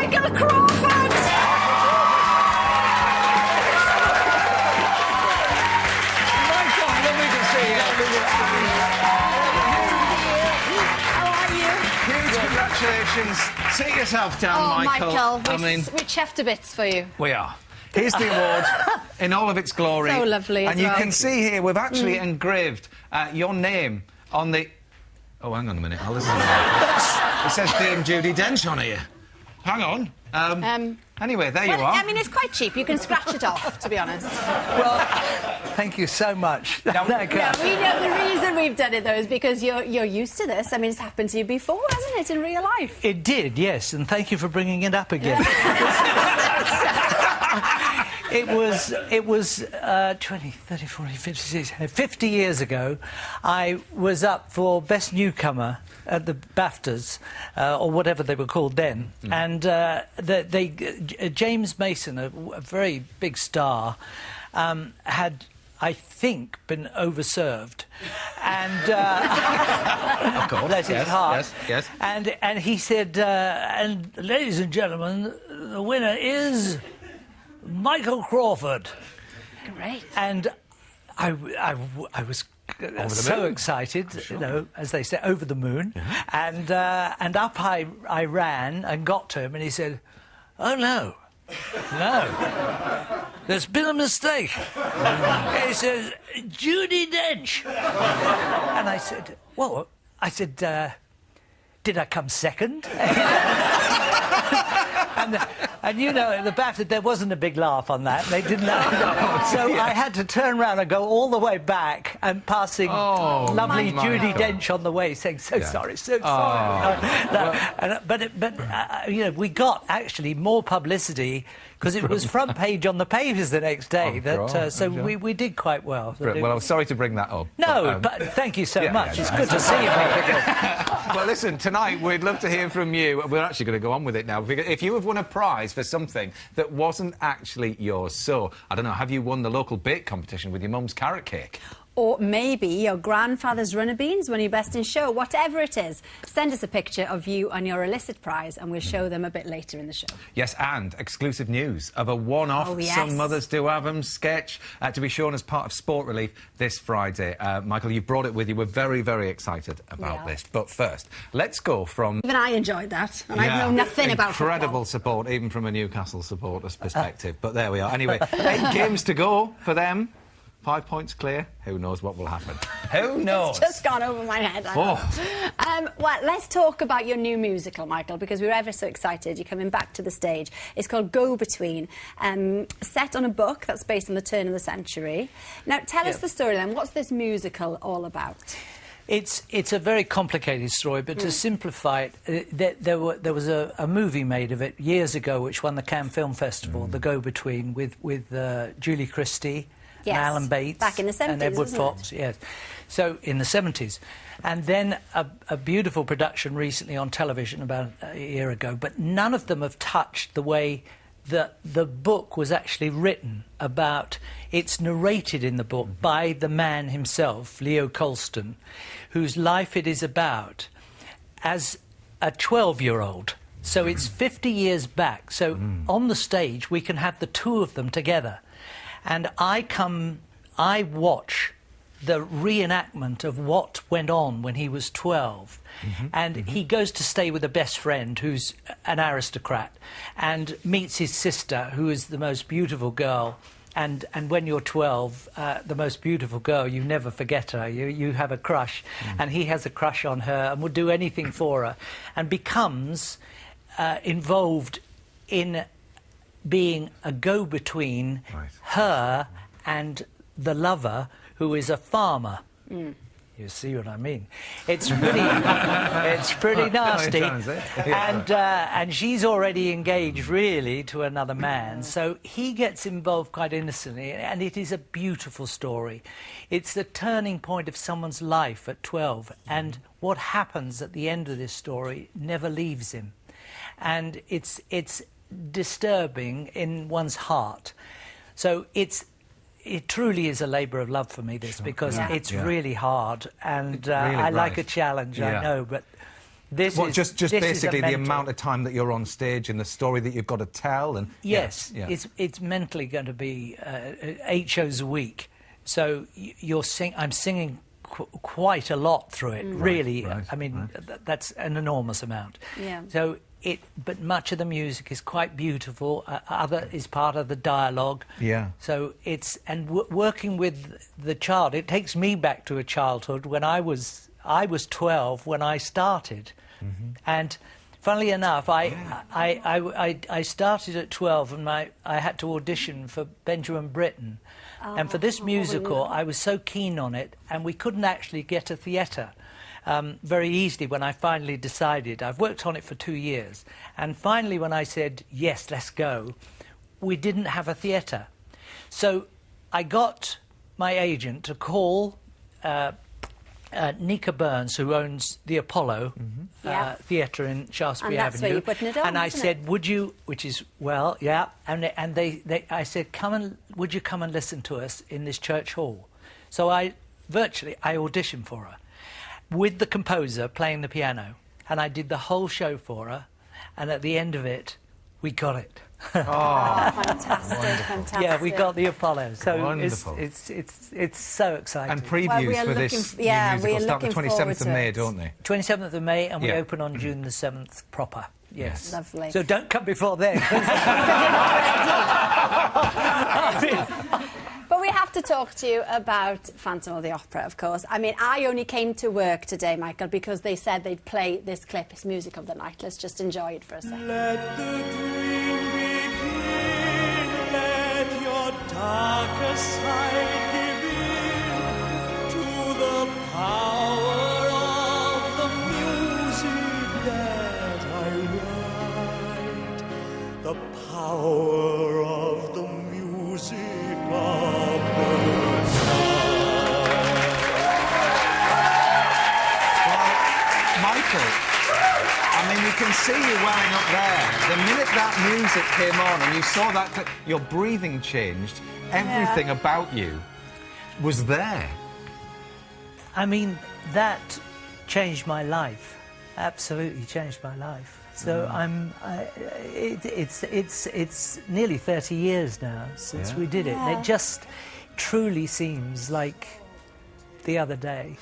Michael Crawford! Michael, lovely to see you. How are you? Huge congratulations. Sit yourself down, Oh, Michael. we're chuffed to bits for you. We are. Here's the award in all of its glory. So lovely as And you well. can see here, we've actually engraved your name on the... Oh, hang on a minute. I'll listen to that. It says Dame Judi Dench on here. Hang on. Anyway, there you are. I mean, it's quite cheap. You can scratch it off, to be honest. Well, thank you so much. No, we know the reason we've done it, though, is because you're used to this. I mean, it's happened to you before, hasn't it, in real life? It did, yes, and thank you for bringing it up again. It was 20, 30, 40, 50, 50 years ago. I was up for Best Newcomer at the BAFTAs, or whatever they were called then. And James Mason, a very big star, had, I think, been overserved. And Of course, bless his yes, heart. yes. And he said, and ladies and gentlemen, the winner is Michael Crawford. Great. And I was so excited, you know, as they say, over the moon. And up I ran and got to him, and he said, "Oh no, there's been a mistake." He says, "Judi Dench." And I said, "Well," I said, "did I come second?" And you know, at the BAFTA, there wasn't a big laugh on that. They didn't know. So I had to turn around and go all the way back and passing lovely Judi Dench on the way, saying, so sorry. But you know, we got actually more publicity because it was front page on the papers the next day. We did quite well. Well, I'm sorry to bring that up. No, but thank you so much. It's good to see you, Michael. Well, listen, tonight we'd love to hear from you. We're actually going to go on with it now. Because if you have won a prize for something that wasn't actually yours, so, I don't know, have you won the local bake competition with your mum's carrot cake? Or maybe your grandfather's runner beans when you're best in show. Whatever it is, send us a picture of you and your illicit prize and we'll show them a bit later in the show. Yes, and exclusive news of a one-off Some Mothers Do Have 'Em sketch to be shown as part of Sport Relief this Friday. Michael, you've brought it with you. We're very, very excited about this. But first, let's go from... Even I enjoyed that, and I know nothing about football. Incredible support, even from a Newcastle supporter's perspective. But there we are. Anyway, 8 games to go for them. 5 points clear. Who knows what will happen? Who knows? It's just gone over my head. Well, let's talk about your new musical, Michael, because we're ever so excited. You're coming back to the stage. It's called Go Between, set on a book that's based on the turn of the century. Now, tell us the story then. What's this musical all about? It's a very complicated story, but to simplify it, there was a movie made of it years ago which won the Cannes Film Festival, The Go Between, with Julie Christie. Yes, and Alan Bates. back in the 70s, and Edward Fox, yes. So, in the 70s. And then a beautiful production recently on television about a year ago, but none of them have touched the way that the book was actually written about. It's narrated in the book by the man himself, Leo Colston, whose life it is about as a 12-year-old. So it's 50 years back. So on the stage, we can have the two of them together. And I watch the reenactment of what went on when he was 12. And he goes to stay with a best friend who's an aristocrat and meets his sister, who is the most beautiful girl. And when you're 12, the most beautiful girl, you never forget her. You have a crush. And he has a crush on her and would do anything for her. And becomes involved in being a go-between her and the lover, who is a farmer. You see what I mean? It's pretty nasty. And she's already engaged, really, to another man. So he gets involved quite innocently, and it is a beautiful story. It's the turning point of someone's life at 12, and what happens at the end of this story never leaves him. And it's disturbing in one's heart. So it truly is a labour of love for me, this, because it's really hard, and I like a challenge, I know, but Just basically the amount of time that you're on stage and the story that you've got to tell. And yes, it's mentally going to be 8 shows a week. So I'm singing quite a lot through it. Really, I mean that's an enormous amount. Yeah. So but much of the music is quite beautiful. Is part of the dialogue. Yeah. So working with the child, it takes me back to a childhood when I was 12 when I started, and funnily enough, I started at 12 and I had to audition for Benjamin Britten, and for this musical I was so keen on it, and we couldn't actually get a theatre very easily when I finally decided. I've worked on it for 2 years, and finally when I said yes, let's go, we didn't have a theatre, so I got my agent to call Nika Burns, who owns the Apollo Theatre in Shaftesbury and that's Avenue. Where you're putting it on, and I said, would you, which is, well, yeah, and I said, would you come and listen to us in this church hall? So I auditioned for her with the composer playing the piano, and I did the whole show for her, and at the end of it, we got it. Oh, fantastic. Yeah, we got the Apollo, so wonderful. it's so exciting. And previews for this musical start the 27th of May, don't they? 27th of May, and we open on June the 7th proper. Yes. Lovely. So don't come before then. But we have to talk to you about Phantom of the Opera, of course. I mean, I only came to work today, Michael, because they said they'd play this clip, it's music of the night. Let's just enjoy it for a second. Let the dream begin, let your darker side give in to the power of the music that I write, the power of the music of Michael, I mean, you can see you welling up there. The minute that music came on and you saw that, your breathing changed, everything about you was there. I mean, that changed my life. Absolutely changed my life. So it's nearly 30 years now since we did it. And it just truly seems like the other day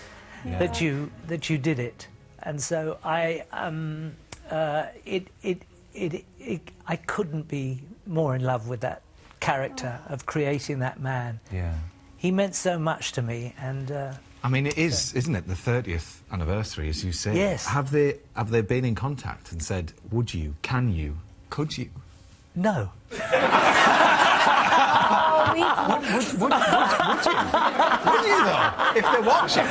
that you did it. And so I couldn't be more in love with that character of creating that man. Yeah. He meant so much to me, and I mean, it is, isn't it, the 30th anniversary, as you say? Yes. Have they been in contact and said, would you, can you, could you? no. Would you? Would you, though, if they're watching?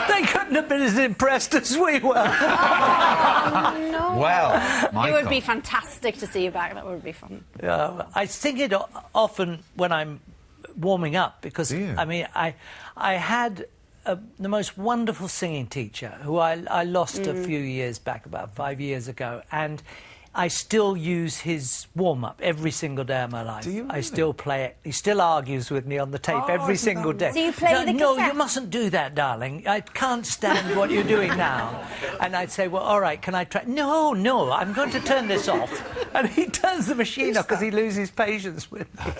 They couldn't have been as impressed as we were. No. Well, Michael. It would be fantastic to see you back. That would be fun. I sing it often when I'm warming up, because, I mean, I had the most wonderful singing teacher who I lost a few years back, about 5 years ago, and I still use his warm-up every single day of my life. Do you really? I still play it. He still argues with me on the tape every single day. Do you play the No, cassette? you mustn't do that, darling. I can't stand what you're doing now. And I'd say, well, all right, can I try? No, I'm going to turn this off. And he turns the machine off because he loses patience with me.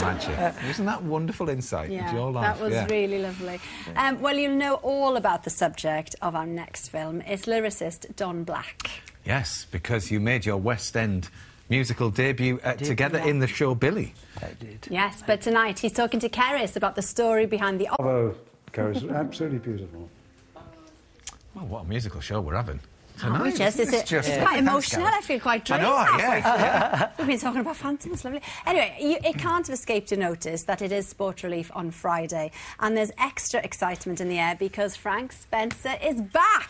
Magic. Isn't that wonderful insight into your life? That was really lovely. Well, you'll know all about the subject of our next film. It's lyricist Don Black. Yes, because you made your West End musical debut together in the show Billy. I did. Yes, but tonight he's talking to Keris about the story behind the opera. Bravo, Keris. Absolutely beautiful. Well, what a musical show we're having. Oh, it's quite Thanks, emotional. Gareth. I feel quite drained. I know, halfway yeah. through. We've been talking about Phantom. It's lovely. Anyway, it can't have escaped your notice that it is Sport Relief on Friday, and there's extra excitement in the air because Frank Spencer is back.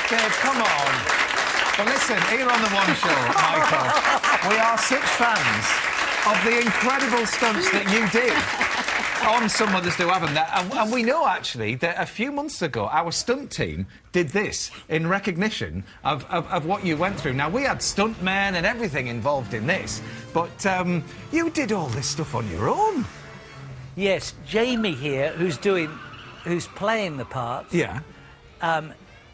Dave, come on. Well, listen, here on The One Show, Michael, we are such fans of the incredible stunts that you did on Some Others Do Have Them. And we know, actually, that a few months ago, our stunt team did this in recognition of what you went through. Now, we had stuntmen and everything involved in this, but you did all this stuff on your own. Yes, Jamie here, who's doing who's playing the part, Yeah.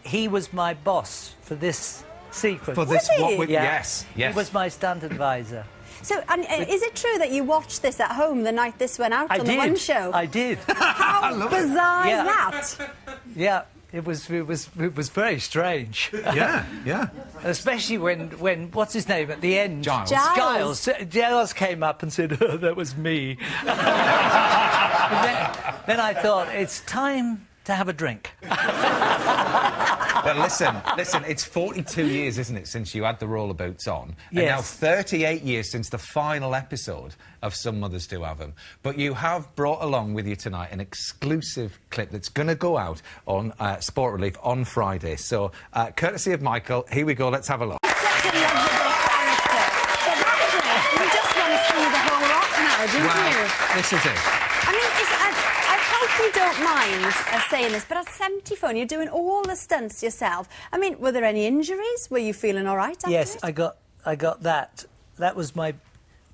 he was my boss for this sequence. For this, Was he? what we, Yeah. yes, yes. He was my stunt advisor. So, and is it true that you watched this at home the night this went out on the One Show? I did. How bizarre is Yeah. that? Yeah, it was very strange. Yeah, yeah. Especially when what's his name at the end? Giles. Giles came up and said, "Oh, that was me." then I thought it's time to have a drink. But listen, it's 42 years, isn't it, since you had the roller boots on? And Yes. now 38 years since the final episode of Some Mothers Do Have Them. But you have brought along with you tonight an exclusive clip that's going to go out on Sport Relief on Friday. So, courtesy of Michael, here we go, let's have a look. Such a lovable character. But that's it. You just want to see the whole lot now, don't you? This is it. I mean, I hope you don't mind saying this, but at 74, you're doing all the stunts yourself. I mean, were there any injuries? Were you feeling all right after Yes, it? I got that. That was my.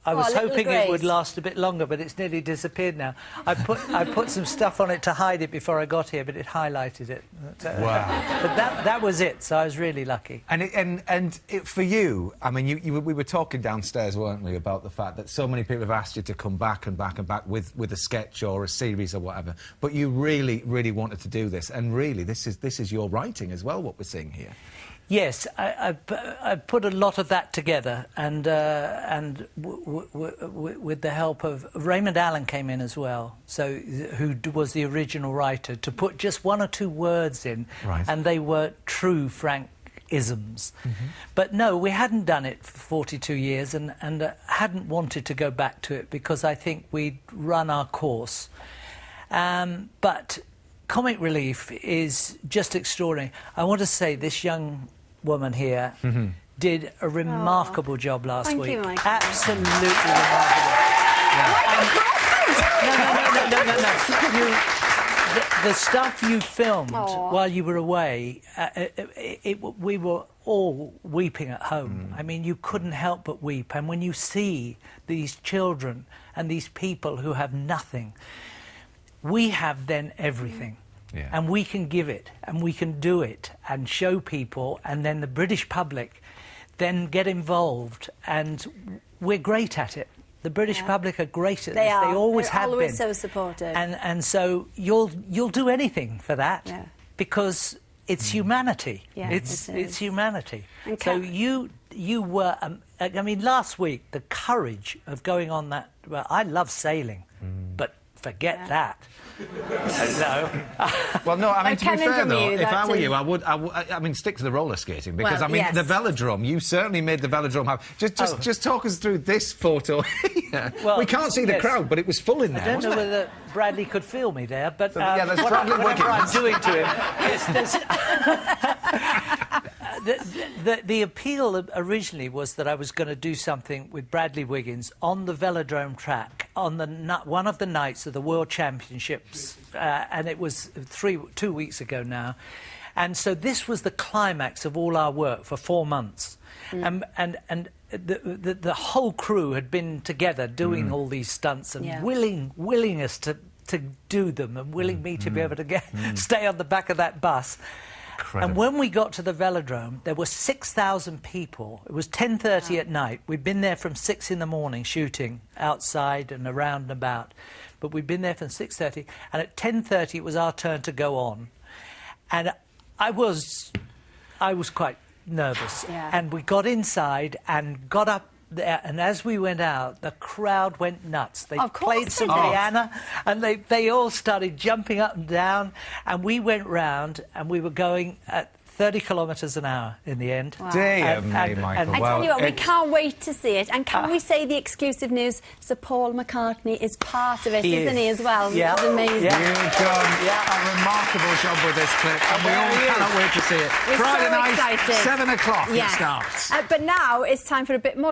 I was little hoping graze. it would last a bit longer, but it's nearly disappeared now. I put some stuff on it to hide it before I got here, but it highlighted it. Wow. But that was it. So I was really lucky. And for you, I mean, we were talking downstairs, weren't we, about the fact that so many people have asked you to come back and back and back with a sketch or a series or whatever, but you really, really wanted to do this, and really, this is your writing as well, what we're seeing here. Yes, I put a lot of that together, and with the help of Raymond Allen came in as well, so who was the original writer, to put just one or two words in, Right. and they were true Frank-isms. But no, we hadn't done it for 42 years, and hadn't wanted to go back to it because I think we'd run our course. But Comic Relief is just extraordinary. I want to say this young woman here did a remarkable job last Thank week. you, Michael. Absolutely remarkable. No. The stuff you filmed while you were away, we were all weeping at home. I mean, you couldn't help but weep. And when you see these children and these people who have nothing, we have then everything. Yeah. And we can give it, and we can do it, and show people, and then the British public then get involved, and we're great at it. The British public are great at this. They always have been. They're always so supportive. And so you'll do anything for that, because it's humanity. Yeah, it's it is. humanity. And So you were. I mean, last week the courage of going on that. Well, I love sailing, but forget that. No. Well, no, I mean, to be coming fair, from though, you, if I were that you, is- I mean, stick to the roller skating, because, Well, I mean, yes. the velodrome, you certainly made the velodrome have... Just talk us through this photo here. Well, we can't see the yes. crowd, but it was full in there, I don't know wasn't it? whether Bradley could feel me there, but yeah, there's whatever Bradley I'm Wiggins. doing to him. The appeal originally was that I was going to do something with Bradley Wiggins on the velodrome track on one of the nights of the World Championships, and it was 2 weeks ago now. And so this was the climax of all our work for 4 months. And the whole crew had been together doing all these stunts and willing us to do them, and willing me to be able to stay on the back of that bus. Incredible. And when we got to the velodrome, there were 6,000 people. It was 10:30 at night. We'd been there from 6 in the morning shooting outside and around and about. But we'd been there from 6:30, and at 10:30 it was our turn to go on. And I was quite nervous. Yeah. And we got inside and got up there, and as we went out, the crowd went nuts. They Of course played some they did. Rihanna, and they all started jumping up and down, and we went round, and we were going at 30 kilometres an hour in the end. Dear me, Michael. I tell you what, we can't wait to see it. And can we say the exclusive news? Sir Paul McCartney is part of it, isn't he, as well? Yeah. Which is amazing. Yeah. You've done a remarkable job with this clip, and we all cannot wait to see it. We're Friday so night, excited. 7 o'clock Yes. it starts. But now it's time for a bit more.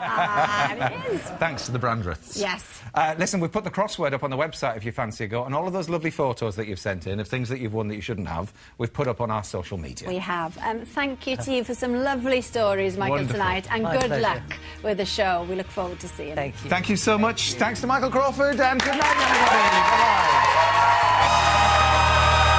It is. Thanks to the Brandreths. Yes. Listen, we've put the crossword up on the website if you fancy a go, and all of those lovely photos that you've sent in of things that you've won that you shouldn't have, we've put up on our social media. We have. Thank you to you for some lovely stories, Michael, Wonderful. tonight. And My good pleasure. luck with the show. We look forward to seeing it. Thank you. Thank you so much. Thanks to Michael Crawford, and good night, everybody. Bye-bye.